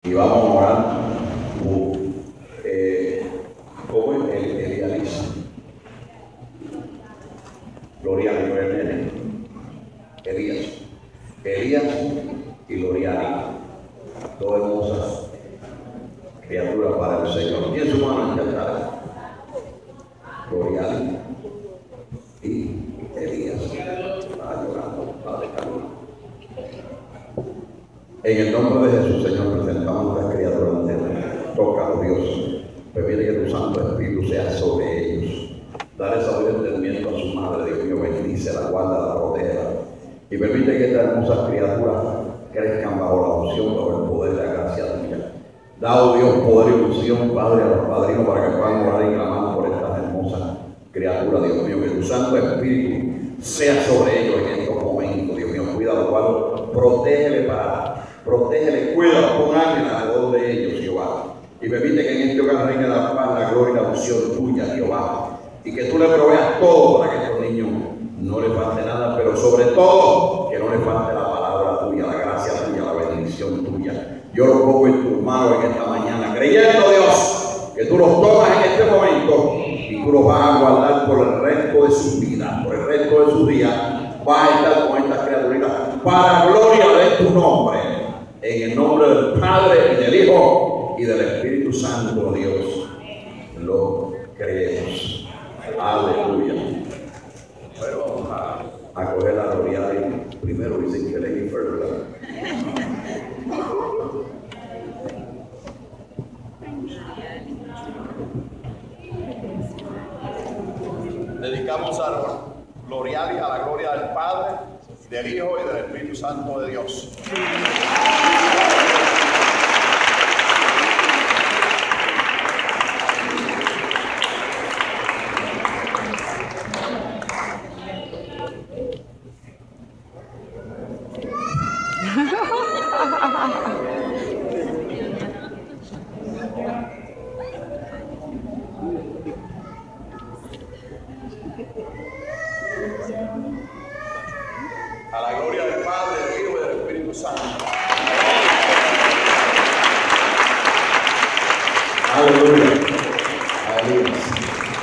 Y vamos a orar como el Elianismo. Loriani, no es nene. Elías y Loriani. Dos hermosas criaturas para el Señor. Tiene su mano en el altar. Loriani y Elías. Está llorando, Padre Camilo. En el nombre de Jesús, Señor, presentamos a estas criaturas ante ti. Tócalo, Dios. Permite que tu Santo Espíritu sea sobre ellos. Dale sabiduría y entendimiento a su madre, Dios mío. Bendice, la guarda, la protege. Y permite que estas hermosas criaturas crezcan bajo la unción, bajo el poder de la gracia tuya. Dado Dios poder y unción, Padre, a los padrinos para que puedan orar y clamar por estas hermosas criaturas, Dios mío. Que tu Santo Espíritu sea sobre ellos en estos momentos, Dios mío. Cuídalo, Padre. Protégele, cuídalo, pon ángel alrededor de ellos, Jehová. Y permite que en este hogar reine la paz, la gloria y la unción tuya, Jehová. Y que tú le proveas todo para que a estos niños no les falte nada, pero sobre todo que no les falte la palabra tuya, la gracia tuya, la bendición tuya. Yo los pongo en tus manos en esta mañana, creyendo, Dios, que tú los tomas en este momento y tú los vas a guardar por el resto de sus vidas, por el resto de sus días. Vas a estar con estas criaturitas para gloria de tu nombre. En el nombre del Padre y del Hijo y del Espíritu Santo, Dios, lo creemos. Aleluya. Pero vamos a coger la gloria de primero, dicen que le fue, ¿verdad? Dedicamos a Gloriali a la gloria del Padre, del Hijo y del Espíritu Santo de Dios. A la gloria del Padre, del Hijo y del Espíritu Santo. Aleluya. Aleluya.